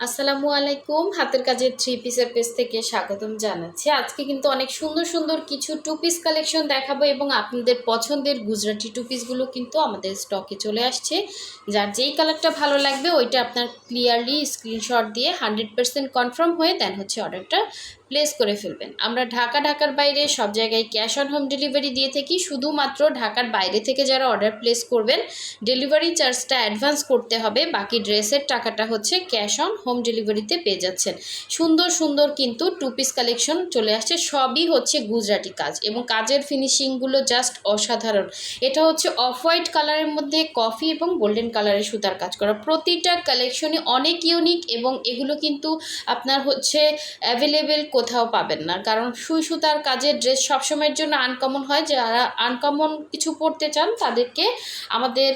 আসসালামু আলাইকুম। হাতের কাজের থ্রি পিসের পেজ থেকে স্বাগতম জানাচ্ছি। আজকে কিন্তু অনেক সুন্দর সুন্দর কিছু টু পিস কালেকশন দেখাবো এবং আপনাদের পছন্দের গুজরাটি টু পিসগুলো কিন্তু আমাদের স্টকে চলে আসছে। যার যেই কালারটা ভালো লাগবে ওইটা আপনার ক্লিয়ারলি স্ক্রিনশট দিয়ে 100% কনফার্ম হয়ে দেন অর্ডারটা প্লেস করে ফেলবেন। আমরা ঢাকার বাইরে সব জায়গায় ক্যাশ অন হোম ডেলিভারি দিয়ে থাকি। শুধুমাত্র ঢাকার বাইরে থেকে যারা অর্ডার প্লেস করবেন ডেলিভারি চার্জটা অ্যাডভান্স করতে হবে, বাকি ড্রেসের টাকাটা ক্যাশ অন হোম ডেলিভারিতে পেয়ে যাচ্ছেন। সুন্দর সুন্দর কিন্তু টু পিস কালেকশন চলে আসছে, সবই গুজরাটি কাজ এবং কাজের ফিনিশিংগুলো জাস্ট অসাধারণ। এটা অফ হোয়াইট কালারের মধ্যে কফি এবং গোল্ডেন কালারের সুতার কাজ করা। প্রতিটা কালেকশনই অনেক ইউনিক এবং এগুলো কিন্তু আপনার অ্যাভেলেবেল কোথাও পাবেন না, কারণ সুই সুতার কাজের ড্রেস সবসময়ের জন্য আনকমন হয়। যারা আনকমন কিছু পড়তে চান তাদেরকে আমাদের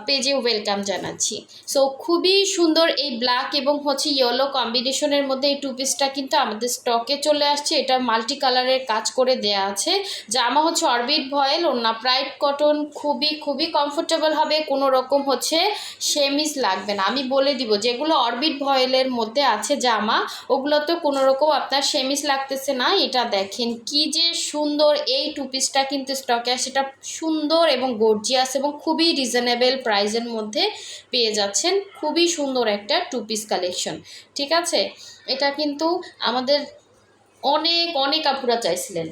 পেজে ওয়েলকাম জানাচ্ছি। সো খুবই সুন্দর এই ব্ল্যাক এবং ইয়েলো কম্বিনেশনের মধ্যে এই টু পিসটা কিন্তু আমাদের স্টকে চলে আসছে। এটা মাল্টি কালারের কাজ করে দেয়া আছে। জামা অরবিট ভয়েল, ওড়না প্রাইড কটন, খুবই খুবই কমফোর্টেবল হবে, কোনো রকম সেমিজ লাগবে না। আমি বলে দিব যেগুলো অরবিট ভয়েলের মধ্যে আছে জামা, ওগুলো তো কোনো রকম আপনার সেমিজ লাগতেছে না। এটা দেখেন কি যে সুন্দর, এই টু পিসটা কিন্তু স্টকে আসে। এটা সুন্দর এবং গর্জিয়াস এবং খুবই রিজনেবল প্রাইসের মধ্যে পেয়ে যাচ্ছেন। খুবই সুন্দর একটা টু পিস কালেকশন, ঠিক আছে। এটা কিন্তু আমাদের অনেক অনেক আপুরা চাইছিলেন।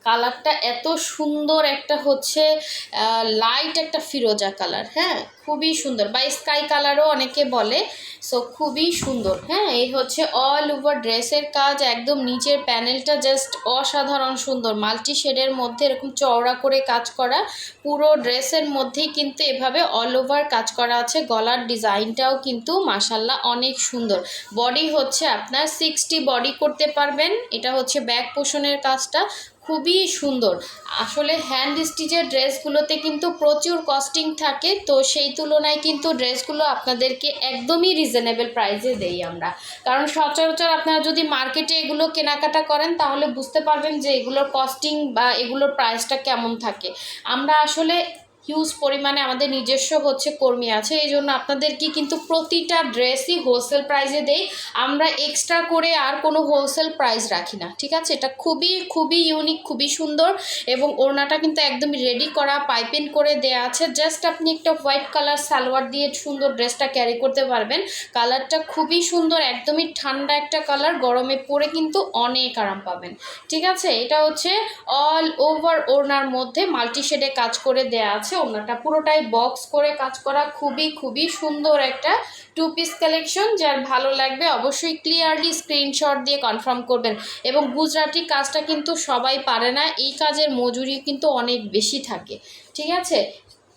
কালারটা এত সুন্দর, একটা লাইট একটা ফিরোজা কালার, হ্যাঁ খুবই সুন্দর, বা স্কাই কালারও অনেকে বলে। সো খুবই সুন্দর, হ্যাঁ এই অল ওভার ড্রেসের কাজ, একদম নিচের প্যানেলটা জাস্ট অসাধারণ সুন্দর, মাল্টি শেডের মধ্যে এরকম চওড়া করে কাজ করা। পুরো ড্রেসের মধ্যেই কিন্তু এভাবে অল ওভার কাজ করা আছে। গলার ডিজাইনটাও কিন্তু মাশাল্লাহ অনেক সুন্দর। বডি আপনার 60 বডি করতে পারবেন। এটা ব্যাক পোষণের কাজটা খুবই সুন্দর। আসলে হ্যান্ড স্টিচের ড্রেসগুলোতে কিন্তু প্রচুর কস্টিং থাকে, তো সেই তুলনায় কিন্তু ড্রেসগুলো আপনাদেরকে একদমই রিজনেবল প্রাইসে দেই আমরা। কারণ সচরাচর আপনারা যদি মার্কেটে এগুলো কেনাকাটা করেন তাহলে বুঝতে পারবেন যে এগুলোর কস্টিং বা এগুলোর প্রাইসটা কেমন থাকে। আমরা আসলে হিউজ পরিমাণে আমাদের নিজস্ব কর্মী আছে, এই জন্য আপনাদেরকে কিন্তু প্রতিটা ড্রেসই হোলসেল প্রাইসে দেই। আমরা এক্সট্রা করে আর কোনো হোলসেল প্রাইস রাখি না, ঠিক আছে। এটা খুবই খুবই ইউনিক, খুবই সুন্দর এবং ওড়নাটা কিন্তু একদমই রেডি করা, পাইপিং করে দেয়া আছে। জাস্ট আপনি একটা হোয়াইট কালার সালোয়ার দিয়ে সুন্দর ড্রেসটা ক্যারি করতে পারবেন। কালারটা খুবই সুন্দর, একদমই ঠান্ডা একটা কালার, গরমে পরে কিন্তু অনেক আরাম পাবেন, ঠিক আছে। এটা অল ওভার ওড়নার মধ্যে মাল্টি শেডে কাজ করে দেয়া আছে। ওড়নাটা পুরোটাই বক্স করে কাজ করা, খুবই খুবই সুন্দর একটা টু পিস কালেকশন। যার ভালো লাগবে অবশ্যই ক্লিয়ারলি স্ক্রিনশট দিয়ে কনফার্ম করবেন। এবং গুজরাটি কাজটা কিন্তু সবাই পারে না, এই কাজের মজুরি কিন্তু অনেক বেশি থাকে, ঠিক আছে।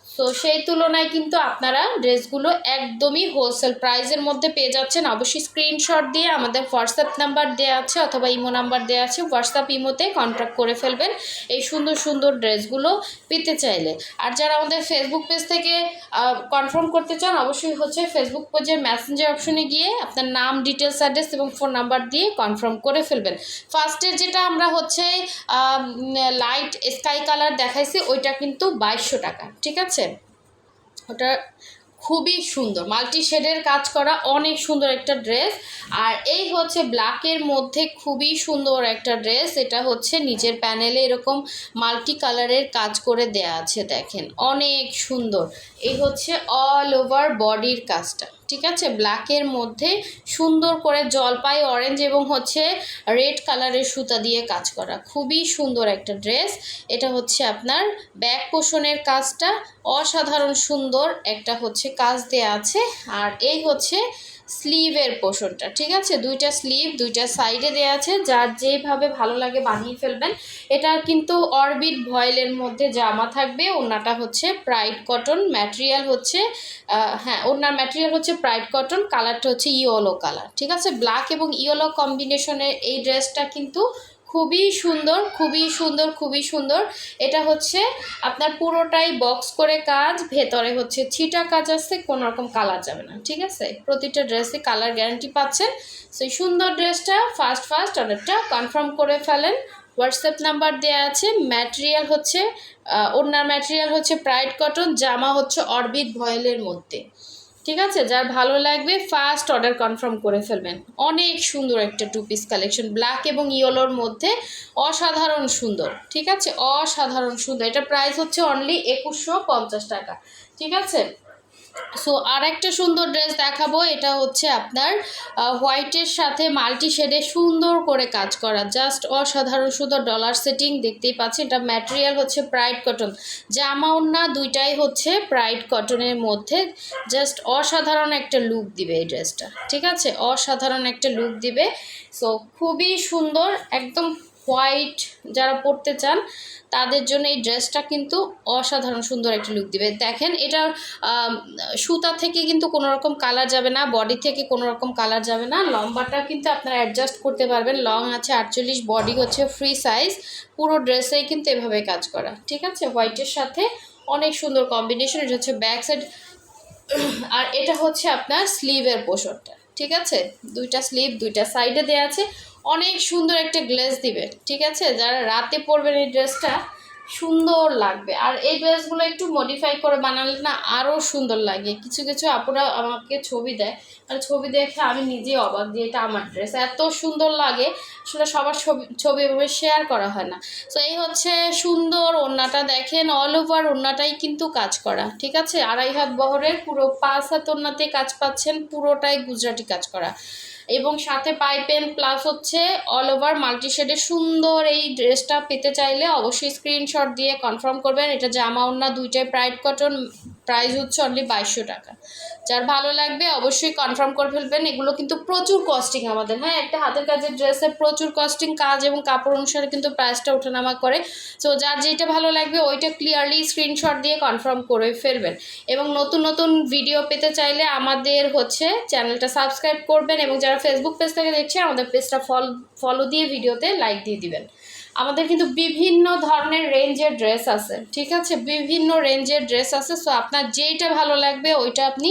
তো সেই তুলনায় কিন্তু আপনারা ড্রেসগুলো একদমই হোলসেল প্রাইসের মধ্যে পেয়ে যাচ্ছেন। অবশ্যই স্ক্রিনশট দিয়ে আমাদের হোয়াটসঅ্যাপ নাম্বার দেওয়া আছে অথবা ইমো নাম্বার দেওয়া আছে, হোয়াটসঅ্যাপ ইমোতে কন্ট্যাক্ট করে ফেলবেন এই সুন্দর সুন্দর ড্রেসগুলো পেতে চাইলে। আর যারা আমাদের ফেসবুক পেজ থেকে কনফার্ম করতে চান অবশ্যই ফেসবুক পেজের মেসেঞ্জার অপশনে গিয়ে আপনার নাম, ডিটেলস, অ্যাড্রেস এবং ফোন নাম্বার দিয়ে কনফার্ম করে ফেলবেন। ফার্স্টে যেটা আমরা লাইট স্কাই কালার দেখাইছি ওইটা কিন্তু 2200 টাকা, ঠিক আছে। ওটা খুবই সুন্দর, মাল্টি শেডের কাজ করা, অনেক সুন্দর একটা ড্রেস। আর এই ব্ল্যাকের মধ্যে খুবই সুন্দর একটা ড্রেস। এটা নিচের প্যানেলে এরকম মাল্টি কালারের কাজ করে দেয়া আছে, দেখেন অনেক সুন্দর। এই অল ওভার বডির কাজটা, ঠিক আছে। ব্ল্যাকের মধ্যে সুন্দর করে জলপাই অরেঞ্জ এবং রেড কালারের সুতা দিয়ে কাজ করা, খুবই সুন্দর একটা ড্রেস। এটা আপনার ব্যাক পোষণের কাজটা অসাধারণ সুন্দর একটা কাজ দেয়া আছে। আর এই স্লিভের পোর্শনটা, ঠিক আছে, দুইটা স্লিভ দুইটা সাইডে দেওয়া আছে, যার যেভাবে ভালো লাগে বানিয়ে ফেলবেন। এটা কিন্তু অরবিট ভয়েলের মধ্যে জামা থাকবে। ওড়নাটা প্রাইড কটন ম্যাটেরিয়াল, হ্যাঁ ওড়নার ম্যাটেরিয়াল প্রাইড কটন, কালারটা ইয়েলো কালার, ঠিক আছে। ব্ল্যাক এবং ইয়েলো কম্বিনেশনের এই ড্রেসটা কিন্তু খুবই সুন্দর, খুবই সুন্দর, খুবই সুন্দর। এটা আপনার পুরোটাই বক্স করে কাজ, ভেতরে ছিটা কাজ আছে, কোনো রকম কালার যাবে না, ঠিক আছে। প্রতিটা ড্রেসে কালার গ্যারান্টি পাচ্ছেন। সেই সুন্দর ড্রেসটা ফার্স্ট অর্ডারটা কনফার্ম করে ফেলেন। হোয়াটসঅ্যাপ নাম্বার দেওয়া আছে। ম্যাটেরিয়াল ওড়নার ম্যাটেরিয়াল প্রাইড কটন, জামা অরবিট ভয়েলের মধ্যে, ঠিক আছে, যার ভালো লাগবে ফার্স্ট অর্ডার কনফার্ম করে ফেলবেন। অনেক সুন্দর একটা টু পিস কালেকশন, ব্ল্যাক এবং ইয়েলোর মধ্যে, অসাধারণ সুন্দর। ঠিক আছে, অসাধারণ সুন্দর। এটা প্রাইস হচ্ছে অনলি 2150 টাকা। ঠিক আছে, সো আর একটা সুন্দর ড্রেস দেখাবো। এটা হচ্ছে আপনার হোয়াইটের সাথে মাল্টি শেডে সুন্দর করে কাজ করা, জাস্ট অসাধারণ সুন্দর ডলার সেটিং দেখতেই পাচ্ছেন। এটা ম্যাটেরিয়াল হচ্ছে প্রাইড কটন, জামা ওড়না দুইটাই হচ্ছে প্রাইড কটনের মধ্যে। জাস্ট অসাধারণ একটা লুক দিবে এই ড্রেসটা। ঠিক আছে, অসাধারণ একটা লুক দিবে। সো খুবই সুন্দর, একদম হোয়াইট যারা পরতে চান তাদের জন্য এই ড্রেসটা কিন্তু অসাধারণ সুন্দর একটা লুক দিবে। দেখেন, এটা সুতা থেকে কিন্তু কোনো রকম কালার যাবে না, বডি থেকে কোনো রকম কালার যাবে না। লম্বাটা কিন্তু আপনারা অ্যাডজাস্ট করতে পারবেন, লং আছে 48, বডি হচ্ছে ফ্রি সাইজ। পুরো ড্রেসেই কিন্তু এভাবে কাজ করা। ঠিক আছে, হোয়াইটের সাথে অনেক সুন্দর কম্বিনেশন। এটা হচ্ছে ব্যাক সাইড, আর এটা হচ্ছে আপনার স্লিভের পোর্শনটা। ঠিক আছে, দুইটা স্লিভ দুইটা সাইডে দেওয়া আছে, অনেক সুন্দর একটা গ্লেজ দিবে। ঠিক আছে, যারা রাতে পরবেন এই ড্রেসটা সুন্দর লাগবে। আর এই ড্রেসগুলো একটু মডিফাই করে বানালে না আরও সুন্দর লাগে। কিছু কিছু আপুরা আমাকে ছবি দেয়, আর ছবি দেখে আমি নিজেই অবাক, দিয়ে এটা আমার ড্রেস, এত সুন্দর লাগে। আসলে সবার ছবি এভাবে শেয়ার করা হয় না। সো এই হচ্ছে সুন্দর ওড়নাটা, দেখেন অল ওভার ওড়নাটাই কিন্তু কাজ করা। ঠিক আছে, 2.5 হাত বহরের পুরো 5 হাত ওড়নাতে কাজ পাচ্ছেন, পুরোটাই গুজরাটি কাজ করা, এবং সাথে পাইপেন প্লাস হচ্ছে অল ওভার মাল্টি শেডের সুন্দর এই ড্রেসটা পেতে চাইলে অবশ্যই স্ক্রিনশট দিয়ে কনফার্ম করবেন। এটা জামা ওড়না দুইটাই প্রাইড কটন, প্রাইস হচ্ছে অনলি 2200 টাকা। যার ভালো লাগবে অবশ্যই কনফার্ম করে ফেলবেন। এগুলো কিন্তু প্রচুর কস্টিং আমাদের, হ্যাঁ, একটা হাতের কাজের ড্রেসের প্রচুর কস্টিং, কাজ এবং কাপড় অনুসারে কিন্তু প্রাইসটা ওঠানামা করে। সো যার যেটা ভালো লাগবে ওইটা ক্লিয়ারলি স্ক্রিনশট দিয়ে কনফার্ম করে ফেলবেন। এবং নতুন নতুন ভিডিও পেতে চাইলে আমাদের হচ্ছে চ্যানেলটা সাবস্ক্রাইব করবেন, এবং যারা ফেসবুক পেজ থেকে দেখছে আমাদের পেজটা ফলো দিয়ে ভিডিওতে লাইক দিয়ে দিবেন। আমাদের কিন্তু বিভিন্ন ধরনের রেঞ্জের ড্রেস আছে। ঠিক আছে, বিভিন্ন রেঞ্জের ড্রেস আছে। সো আপনার যেইটা ভালো লাগবে ওইটা আপনি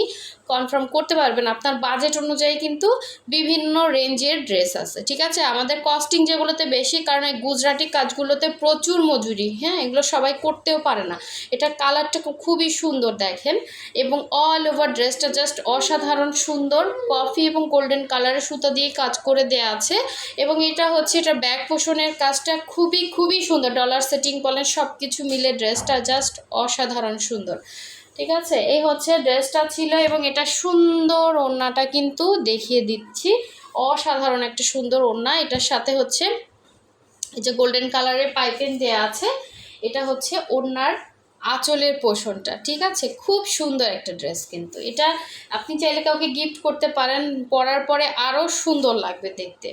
কনফার্ম করতে পারবেন। আপনার বাজেট অনুযায়ী কিন্তু বিভিন্ন রেঞ্জের ড্রেস আছে। ঠিক আছে, আমাদের কস্টিং যেগুলোতে বেশি, কারণ এই গুজরাটি কাজগুলোতে প্রচুর মজুরি, হ্যাঁ, এগুলো সবাই করতেও পারে না। এটা কালারটা খুবই সুন্দর দেখেন, এবং অল ওভার ড্রেসটা জাস্ট অসাধারণ সুন্দর, কফি এবং গোল্ডেন কালারের সুতা দিয়ে কাজ করে দেয়া আছে। এবং এটা হচ্ছে এটা ব্যাক পোষণের কাজটা খুবই খুবই সুন্দর, ডলার সেটিং বলেন সব কিছু মিলে ড্রেসটা জাস্ট অসাধারণ সুন্দর। ঠিক আছে, এই হচ্ছে ড্রেসটা ছিল, এবং এটা সুন্দর ওড়নাটা কিন্তু দেখিয়ে দিচ্ছি, অসাধারণ একটা সুন্দর ওড়না। এটার সাথে হচ্ছে এই যে গোল্ডেন কালারের পাইপিং দেয়া আছে, এটা হচ্ছে ওড়নার আঁচলের পোর্শনটা। ঠিক আছে, খুব সুন্দর একটা ড্রেস কিন্তু এটা আপনি চাইলে কাউকে গিফট করতে পারেন, পরার পরে আরও সুন্দর লাগবে দেখতে।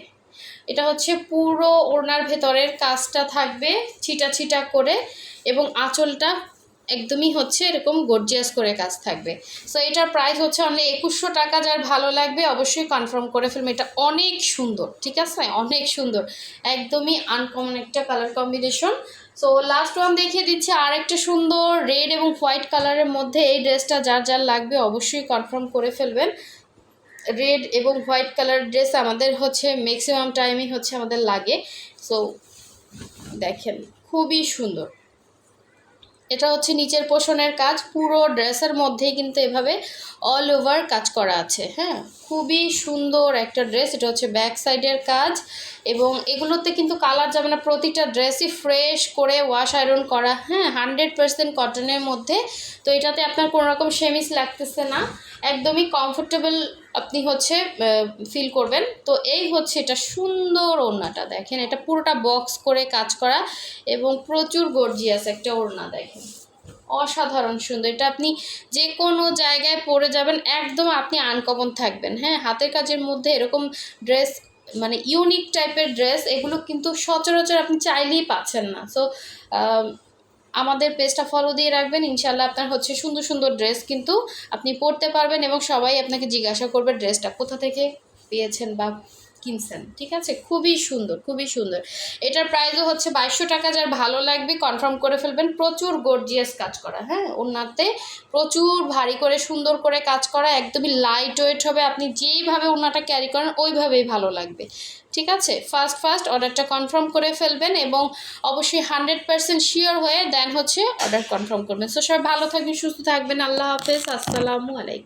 এটা হচ্ছে পুরো ওড়নার ভেতরের কাজটা থাকবে ছিটা ছিটা করে, এবং আঁচলটা একদমই হচ্ছে এরকম গর্জিয়াস করে কাজ থাকবে। সো এটার প্রাইস হচ্ছে অনলি 2100 টাকা। যার ভালো লাগবে অবশ্যই কনফার্ম করে ফেলবেন। এটা অনেক সুন্দর, ঠিক আছে, অনেক সুন্দর, একদমই আনকমন একটা colour combination. So last one দেখিয়ে দিচ্ছি, আর একটা সুন্দর রেড এবং হোয়াইট কালারের মধ্যে। এই ড্রেসটা যার যার লাগবে অবশ্যই কনফার্ম করে ফেলবেন। রেড এবং হোয়াইট কালার ড্রেস আমাদের হচ্ছে ম্যাক্সিমাম টাইমই হচ্ছে আমাদের লাগে। সো দেখেন খুবই সুন্দর, এটা হচ্ছে নিচের পোর্শনের কাজ, পুরো ড্রেসের মধ্যেই কিন্তু এভাবে অল ওভার কাজ করা আছে। হ্যাঁ, খুবই সুন্দর একটা ড্রেস। এটা হচ্ছে ব্যাক সাইডের কাজ, এবং এগুলোতে কিন্তু কালার যাবে না, প্রতিটা ড্রেসই ফ্রেশ করে ওয়াশ আয়রন করা, হ্যাঁ, 100% কটনের মধ্যে। তো এটাতে আপনার কোনো রকম সেমিস লাগতেছে না, একদমই কমফোর্টেবল আপনি হচ্ছে ফিল করবেন। তো এই হচ্ছে এটা সুন্দর ওড়নাটা, দেখেন এটা পুরোটা বক্স করে কাজ করা, এবং প্রচুর গর্জিয়াস একটা ওড়না, দেখেন অসাধারণ সুন্দর। এটা আপনি যে কোনো জায়গায় পরে যাবেন, একদম আপনি আনকমন থাকবেন। হ্যাঁ, হাতের কাজের মধ্যে এরকম ড্রেস, মানে ইউনিক টাইপের ড্রেস, এগুলো কিন্তু সচরাচর আপনি চাইলেই পাচ্ছেন না। সো আমাদের পেজটা ফলো দিয়ে রাখবেন, ইনশাল্লাহ আপনার হচ্ছে সুন্দর সুন্দর ড্রেস কিন্তু আপনি পরতে পারবেন, এবং সবাই আপনাকে জিজ্ঞাসা করবে ড্রেসটা কোথা থেকে পেয়েছেন বা কিনছেন। ঠিক আছে, খুবই সুন্দর, খুবই সুন্দর। এটার প্রাইসও হচ্ছে 2200 টাকা। যার ভালো লাগবে কনফার্ম করে ফেলবেন। প্রচুর গর্জিয়াস কাজ করা, হ্যাঁ, ওড়নাতে প্রচুর ভারী করে সুন্দর করে কাজ করা, একদমই লাইট ওয়েট হবে। আপনি যেইভাবে ওড়নাটা ক্যারি করেন ওইভাবেই ভালো লাগবে। ঠিক আছে, ফার্স্ট অর্ডারটা কনফার্ম করে ফেলবেন, এবং অবশ্যই 100% শিওর হয়ে দেন হচ্ছে অর্ডার কনফার্ম করবেন। সো সবাই ভালো থাকবেন, সুস্থ থাকবেন। আল্লাহ হাফেজ, আসসালামু আলাইকুম।